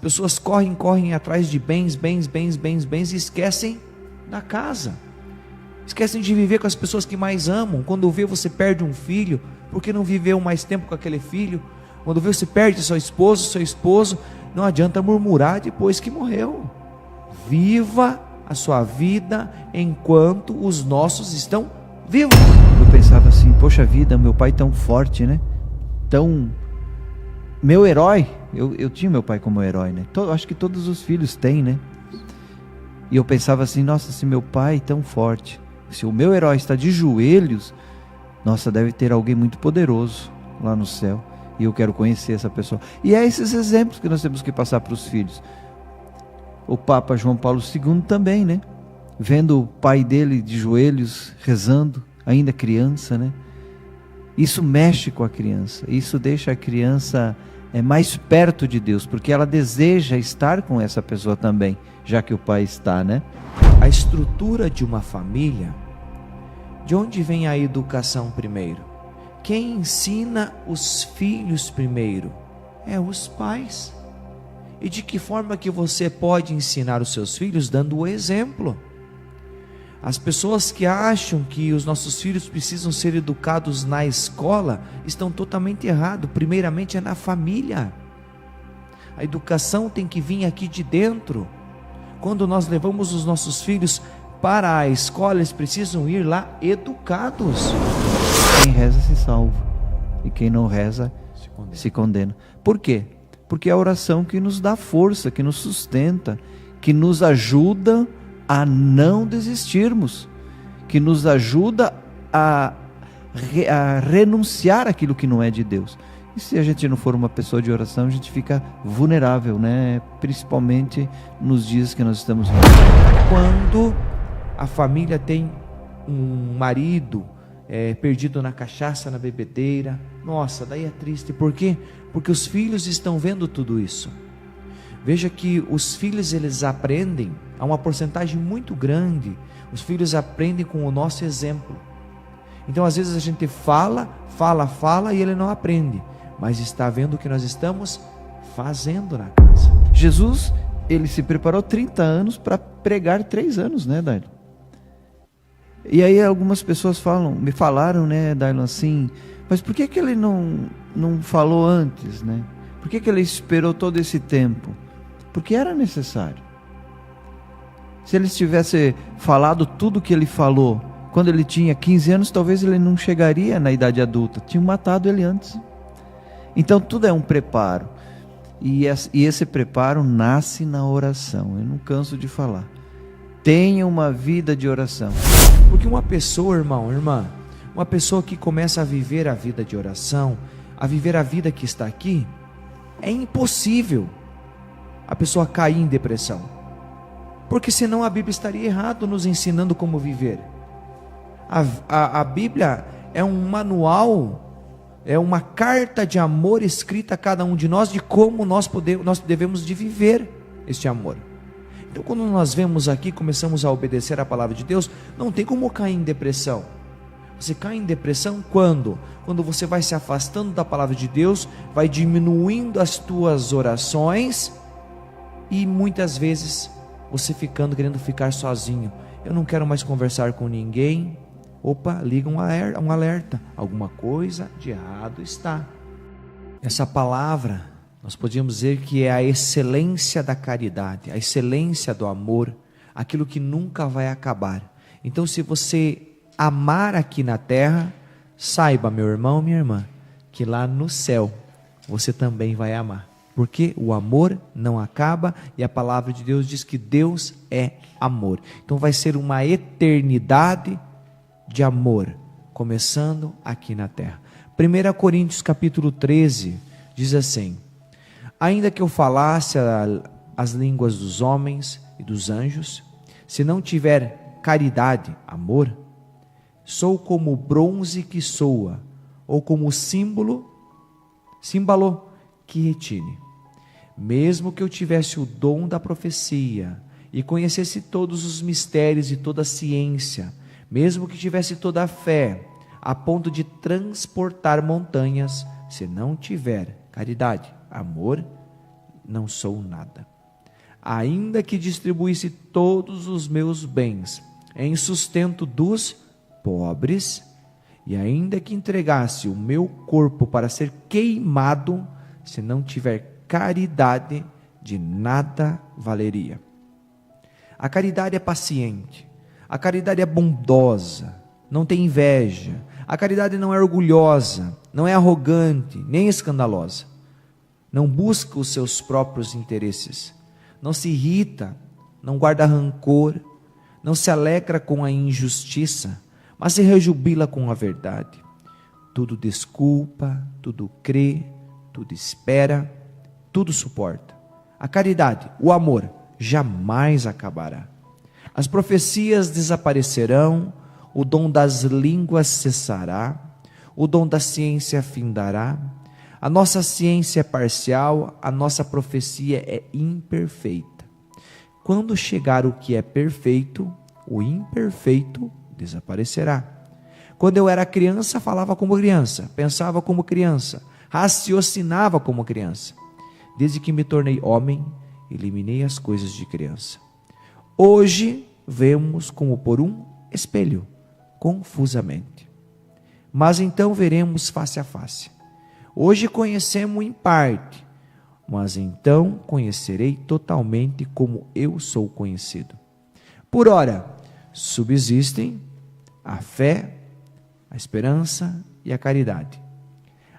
pessoas correm atrás de bens e esquecem da casa. Esquecem de viver com as pessoas que mais amam. Quando vê, você perde um filho, porque não viveu mais tempo com aquele filho. Quando vê, você perde seu esposo, não adianta murmurar depois que morreu. Viva a sua vida enquanto os nossos estão vivos. Eu pensava assim, poxa vida, meu pai tão forte, né? Tão... meu herói. Eu tinha meu pai como herói, né? Acho que todos os filhos têm, né? E eu pensava assim, nossa, se meu pai tão forte, se o meu herói está de joelhos, nossa, deve ter alguém muito poderoso lá no céu. E eu quero conhecer essa pessoa. E é esses exemplos que nós temos que passar para os filhos. O Papa João Paulo II também, né? Vendo o pai dele de joelhos, rezando, ainda criança, né? Isso mexe com a criança. Isso deixa a criança mais perto de Deus, porque ela deseja estar com essa pessoa também, já que o pai está, né? A estrutura de uma família, de onde vem a educação primeiro? Quem ensina os filhos primeiro? É os pais. E de que forma que você pode ensinar os seus filhos? Dando o exemplo. As pessoas que acham que os nossos filhos precisam ser educados na escola estão totalmente errados. Primeiramente é na família. A educação tem que vir aqui de dentro. Quando nós levamos os nossos filhos para a escola, eles precisam ir lá educados. Quem reza se salva, e quem não reza se condena. Por quê? Porque é a oração que nos dá força, que nos sustenta, que nos ajuda a não desistirmos, que nos ajuda a renunciar àquilo que não é de Deus. E se a gente não for uma pessoa de oração, a gente fica vulnerável, né? Principalmente nos dias que nós estamos vivendo. Quando a família tem um marido perdido na cachaça, na bebedeira, nossa, daí é triste. Por quê? Porque os filhos estão vendo tudo isso. Veja que os filhos, eles aprendem, há uma porcentagem muito grande, os filhos aprendem com o nosso exemplo. Então às vezes a gente fala e ele não aprende, mas está vendo o que nós estamos fazendo na casa. Jesus, ele se preparou 30 anos para pregar 3 anos, né, Dailo? E aí algumas pessoas me falaram, né, Dailo, assim, mas por que ele não falou antes, né? Por que ele esperou todo esse tempo? Porque era necessário. Se ele tivesse falado tudo o que ele falou quando ele tinha 15 anos, talvez ele não chegaria na idade adulta. Tinham matado ele antes. Então tudo é um preparo. E esse preparo nasce na oração. Eu não canso de falar. Tenha uma vida de oração. Porque uma pessoa, irmão, irmã, uma pessoa que começa a viver a vida de oração, a viver a vida que está aqui, é impossível a pessoa cair em depressão. Porque senão a Bíblia estaria errado nos ensinando como viver. A Bíblia é um manual, é uma carta de amor escrita a cada um de nós, de como nós devemos de viver este amor. Então quando nós vemos aqui, começamos a obedecer a palavra de Deus, não tem como cair em depressão. Você cai em depressão quando? Quando você vai se afastando da palavra de Deus, vai diminuindo as tuas orações e muitas vezes você querendo ficar sozinho. Eu não quero mais conversar com ninguém. Opa, liga um alerta. Alguma coisa de errado está. Essa palavra, nós podíamos dizer que é a excelência da caridade, a excelência do amor, aquilo que nunca vai acabar. Então, se você amar aqui na terra, saiba, meu irmão, minha irmã, que lá no céu você também vai amar. Porque o amor não acaba e a palavra de Deus diz que Deus é amor. Então vai ser uma eternidade de amor, começando aqui na terra. 1 Coríntios capítulo 13 diz assim: ainda que eu falasse as línguas dos homens e dos anjos, se não tiver caridade, amor, sou como o bronze que soa, ou como o símbolo que retine. Mesmo que eu tivesse o dom da profecia e conhecesse todos os mistérios e toda a ciência, mesmo que tivesse toda a fé, a ponto de transportar montanhas, se não tiver caridade, amor, não sou nada. Ainda que distribuísse todos os meus bens em sustento dos pobres, e ainda que entregasse o meu corpo para ser queimado, se não tiver caridade, de nada valeria. A caridade é paciente, a caridade é bondosa, não tem inveja, a caridade não é orgulhosa, não é arrogante, nem escandalosa, não busca os seus próprios interesses, não se irrita, não guarda rancor, não se alegra com a injustiça, mas se rejubila com a verdade. Tudo desculpa, tudo crê, tudo espera, tudo suporta. A caridade, o amor, jamais acabará. As profecias desaparecerão, o dom das línguas cessará, o dom da ciência findará. A nossa ciência é parcial, a nossa profecia é imperfeita. Quando chegar o que é perfeito, o imperfeito desaparecerá. Quando eu era criança, falava como criança, pensava como criança, raciocinava como criança. Desde que me tornei homem, eliminei as coisas de criança. Hoje, vemos como por um espelho, confusamente. Mas então veremos face a face. Hoje conhecemos em parte, mas então conhecerei totalmente como eu sou conhecido. Por ora, subsistem a fé, a esperança e a caridade.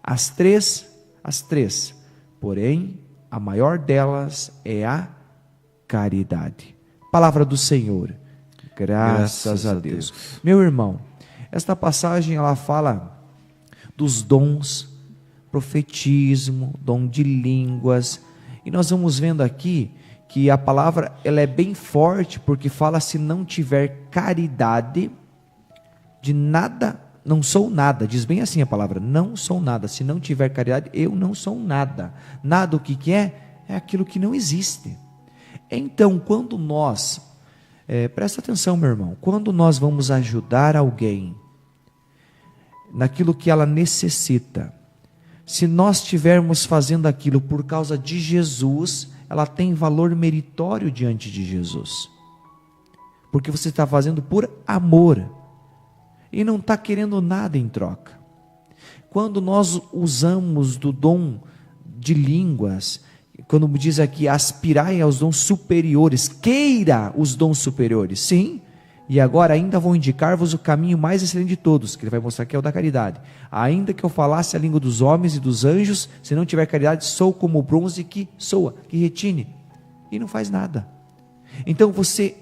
As três, porém, a maior delas é a caridade. Palavra do Senhor. Graças a Deus. Meu irmão, esta passagem ela fala dos dons, profetismo, dom de línguas, e nós vamos vendo aqui que a palavra ela é bem forte, porque fala: se não tiver caridade, de nada, não sou nada. Diz bem assim a palavra: não sou nada. Se não tiver caridade, eu não sou nada. Nada, o que é? É aquilo que não existe. Então, quando nós, presta atenção, meu irmão, quando nós vamos ajudar alguém naquilo que ela necessita, se nós estivermos fazendo aquilo por causa de Jesus, ela tem valor meritório diante de Jesus, porque você está fazendo por amor e não está querendo nada em troca. Quando nós usamos do dom de línguas, quando diz aqui: aspirai aos dons superiores, queira os dons superiores, sim. E agora ainda vou indicar-vos o caminho mais excelente de todos, que ele vai mostrar que é o da caridade. Ainda que eu falasse a língua dos homens e dos anjos, se não tiver caridade, sou como o bronze que soa, que retine, e não faz nada. Então você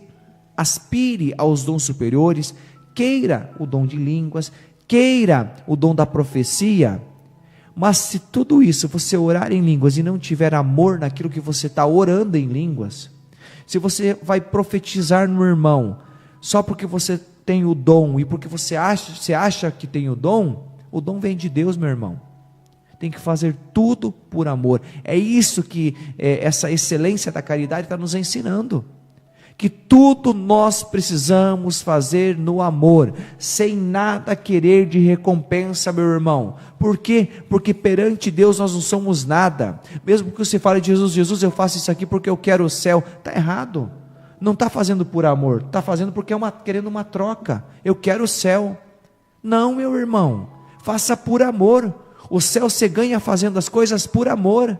aspire aos dons superiores, queira o dom de línguas, queira o dom da profecia, mas se tudo isso você orar em línguas e não tiver amor naquilo que você está orando em línguas, se você vai profetizar no irmão, só porque você tem o dom e porque você acha que tem o dom vem de Deus, meu irmão. Tem que fazer tudo por amor. É isso que essa excelência da caridade está nos ensinando. Que tudo nós precisamos fazer no amor, sem nada querer de recompensa, meu irmão. Por quê? Porque perante Deus nós não somos nada. Mesmo que você fale de Jesus: Jesus, eu faço isso aqui porque eu quero o céu. Está errado. Não está fazendo por amor, está fazendo porque querendo uma troca. Eu quero o céu. Não, meu irmão, faça por amor. O céu você ganha fazendo as coisas por amor.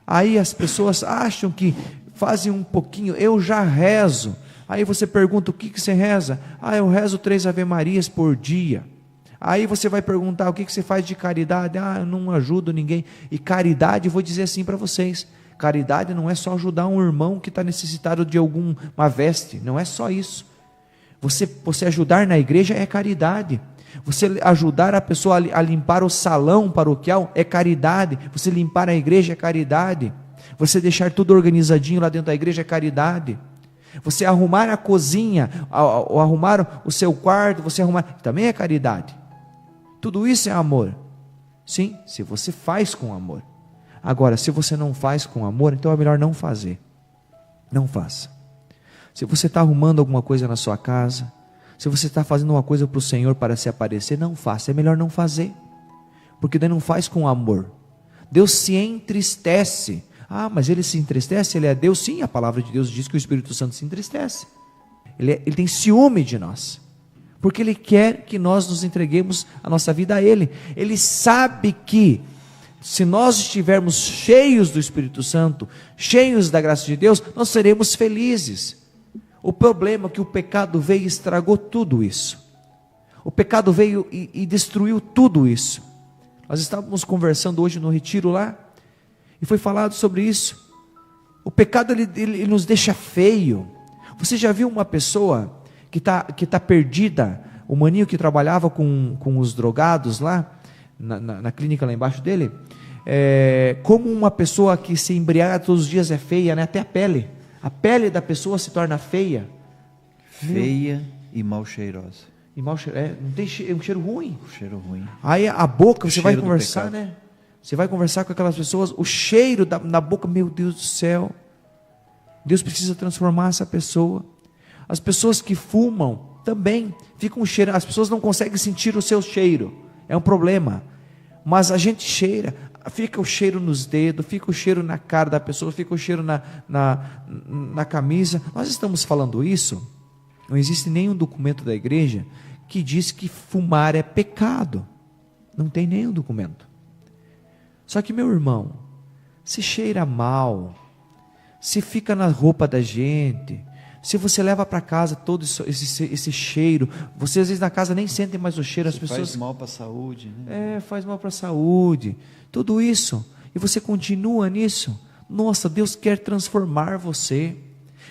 Aí as pessoas acham que fazem um pouquinho. Eu já rezo. Aí você pergunta: o que você reza? Eu rezo 3 Ave Marias por dia. Aí você vai perguntar: o que você faz de caridade? Eu não ajudo ninguém. E caridade, vou dizer assim para vocês: caridade não é só ajudar um irmão que está necessitado de alguma veste, não é só isso. Você ajudar na igreja é caridade. Você ajudar a pessoa a limpar o salão paroquial é caridade. Você limpar a igreja é caridade. Você deixar tudo organizadinho lá dentro da igreja é caridade. Você arrumar a cozinha, ou arrumar o seu quarto, você arrumar, também é caridade. Tudo isso é amor. Sim, se você faz com amor. Agora, se você não faz com amor, então é melhor não fazer. Não faça. Se você está arrumando alguma coisa na sua casa, se você está fazendo uma coisa para o Senhor para se aparecer, não faça. É melhor não fazer, porque daí não faz com amor. Deus se entristece. Ah, mas ele se entristece, ele é Deus? Sim, a palavra de Deus diz que o Espírito Santo se entristece. Ele tem ciúme de nós, porque ele quer que nós nos entreguemos a nossa vida a ele. Ele sabe que se nós estivermos cheios do Espírito Santo, cheios da graça de Deus, nós seremos felizes. O problema é que o pecado veio e estragou tudo isso. O pecado veio e destruiu tudo isso. Nós estávamos conversando hoje no retiro lá, e foi falado sobre isso. O pecado ele nos deixa feio. Você já viu uma pessoa que tá perdida? O maninho que trabalhava com os drogados lá, na clínica lá embaixo dele, como uma pessoa que se embriaga todos os dias é feia, né? Até a pele da pessoa se torna feia. Feia e mal cheirosa. E mal não tem um cheiro ruim. Cheiro ruim. Aí a boca, você vai conversar, né? Você vai conversar com aquelas pessoas, o cheiro na boca, meu Deus do céu. Deus precisa transformar essa pessoa. As pessoas que fumam também ficam cheirando. As pessoas não conseguem sentir o seu cheiro. É um problema. Mas a gente cheira. Fica o cheiro nos dedos, fica o cheiro na cara da pessoa, fica o cheiro na camisa. Nós estamos falando isso. Não existe nenhum documento da igreja que diz que fumar é pecado. Não tem nenhum documento. Só que, meu irmão, se cheira mal, se fica na roupa da gente, se você leva para casa todo esse cheiro, você às vezes na casa nem sente mais o cheiro, as pessoas... Faz mal para a saúde, né? Faz mal para a saúde, tudo isso, e você continua nisso. Nossa, Deus quer transformar você.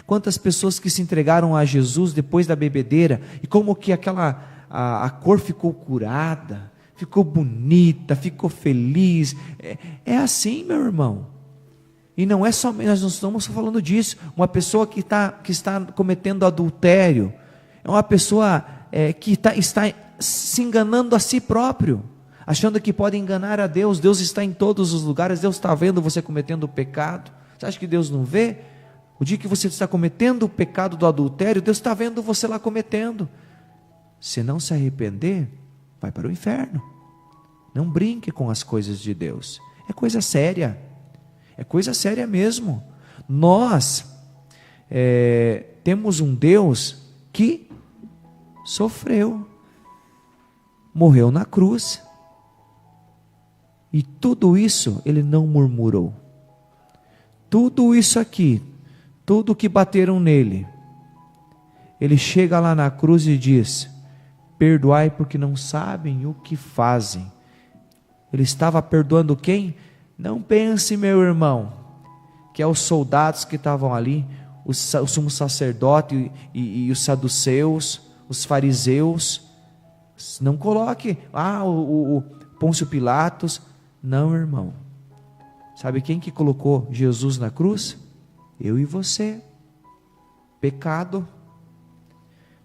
Quantas pessoas que se entregaram a Jesus depois da bebedeira, e como que a cor ficou curada, ficou bonita, ficou feliz. É assim, meu irmão. E não é só, nós não estamos falando disso. Uma pessoa que está cometendo adultério, é uma pessoa que está se enganando a si próprio, achando que pode enganar a Deus. Deus está em todos os lugares, Deus está vendo você cometendo o pecado. Você acha que Deus não vê? O dia que você está cometendo o pecado do adultério, Deus está vendo você lá cometendo. Se não se arrepender, vai para o inferno. Não brinque com as coisas de Deus. É coisa séria. É coisa séria mesmo. Nós temos um Deus que sofreu, morreu na cruz, e tudo isso Ele não murmurou. Tudo isso aqui, tudo que bateram nele, Ele chega lá na cruz e diz: perdoai porque não sabem o que fazem. Ele estava perdoando quem? Não pense, meu irmão, que é os soldados que estavam ali, o sumo sacerdote e os saduceus, os fariseus. Não coloque, o Pôncio Pilatos. Não, irmão. Sabe quem que colocou Jesus na cruz? Eu e você. Pecado.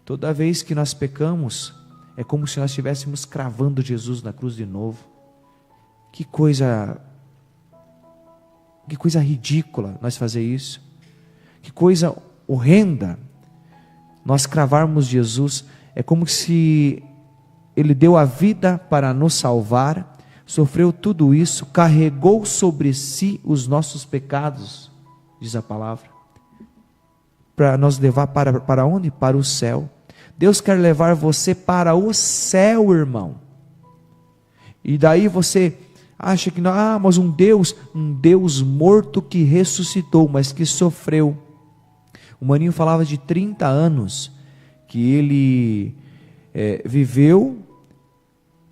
Toda vez que nós pecamos, é como se nós estivéssemos cravando Jesus na cruz de novo. Que coisa ridícula nós fazer isso. Que coisa horrenda nós cravarmos Jesus. É como se Ele deu a vida para nos salvar, sofreu tudo isso, carregou sobre si os nossos pecados, diz a palavra, para nos levar para onde? Para o céu. Deus quer levar você para o céu, irmão. E daí você acha que não, mas um Deus morto que ressuscitou, mas que sofreu. O maninho falava de 30 anos que ele viveu,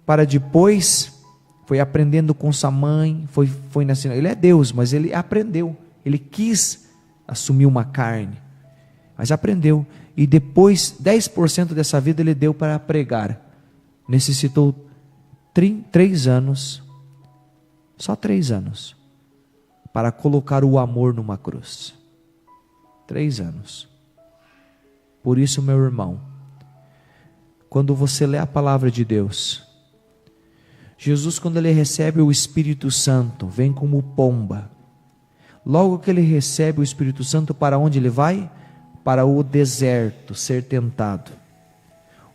para depois foi aprendendo com sua mãe, foi nascendo. Ele é Deus, mas ele aprendeu. Ele quis assumir uma carne, mas aprendeu. E depois 10% dessa vida ele deu para pregar. Necessitou 3 anos, só 3 anos, para colocar o amor numa cruz. 3 anos. Por isso, meu irmão, quando você lê a palavra de Deus, Jesus, quando ele recebe o Espírito Santo, vem como pomba. Logo que ele recebe o Espírito Santo, para onde ele vai? Para o deserto, ser tentado.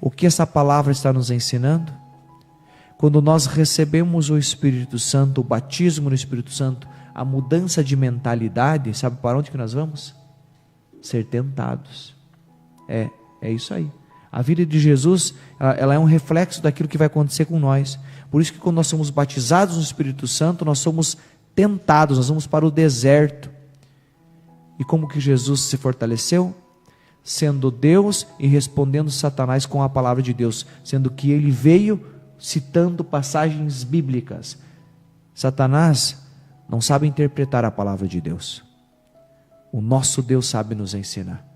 O que essa palavra está nos ensinando? Quando nós recebemos o Espírito Santo, o batismo no Espírito Santo, a mudança de mentalidade, sabe para onde que nós vamos? Ser tentados. É isso aí. A vida de Jesus, ela é um reflexo daquilo que vai acontecer com nós. Por isso que quando nós somos batizados no Espírito Santo, nós somos tentados, nós vamos para o deserto. E como que Jesus se fortaleceu? Sendo Deus e respondendo Satanás com a palavra de Deus, sendo que ele veio citando passagens bíblicas. Satanás não sabe interpretar a palavra de Deus. O nosso Deus sabe nos ensinar.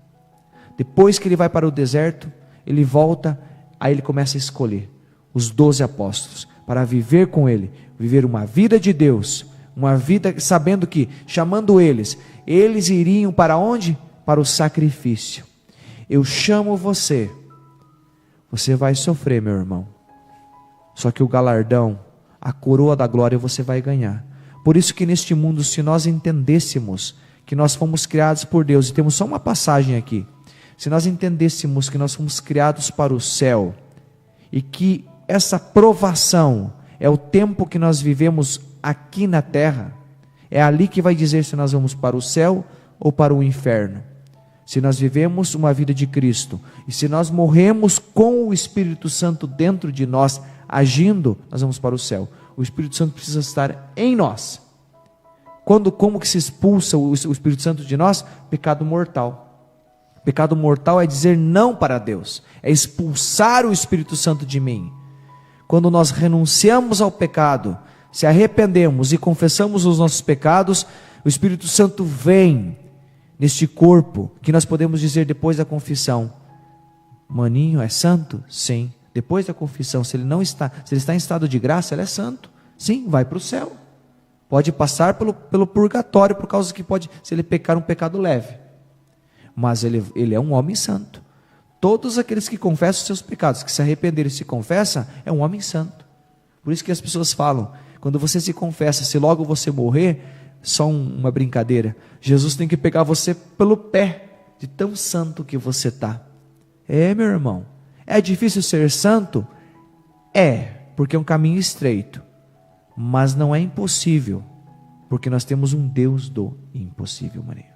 Depois que ele vai para o deserto, ele volta, aí ele começa a escolher os 12 apóstolos para viver com ele, viver uma vida de Deus, uma vida sabendo que, chamando eles iriam para onde? Para o sacrifício. Eu chamo você, você vai sofrer, meu irmão, só que o galardão, a coroa da glória você vai ganhar. Por isso que neste mundo, se nós entendêssemos que nós fomos criados por Deus, e temos só uma passagem aqui, se nós entendêssemos que nós fomos criados para o céu, e que essa provação é o tempo que nós vivemos aqui na terra, é ali que vai dizer se nós vamos para o céu ou para o inferno. Se nós vivemos uma vida de Cristo, e se nós morremos com o Espírito Santo dentro de nós, agindo, nós vamos para o céu. O Espírito Santo precisa estar em nós. Como que se expulsa o Espírito Santo de nós? Pecado mortal. Pecado mortal é dizer não para Deus, é expulsar o Espírito Santo de mim. Quando nós renunciamos ao pecado, se arrependemos e confessamos os nossos pecados, o Espírito Santo vem neste corpo, que nós podemos dizer depois da confissão: maninho é santo? Sim. Depois da confissão, se ele está em estado de graça, ele é santo. Sim, vai para o céu. Pode passar pelo purgatório, por causa que pode, se ele pecar um pecado leve. Mas ele é um homem santo. Todos aqueles que confessam os seus pecados, que se arrependerem e se confessam, é um homem santo. Por isso que as pessoas falam, quando você se confessa, se logo você morrer, só uma brincadeira, Jesus tem que pegar você pelo pé, de tão santo que você está. Meu irmão, é difícil ser santo? Porque é um caminho estreito, mas não é impossível, porque nós temos um Deus do impossível, maninho.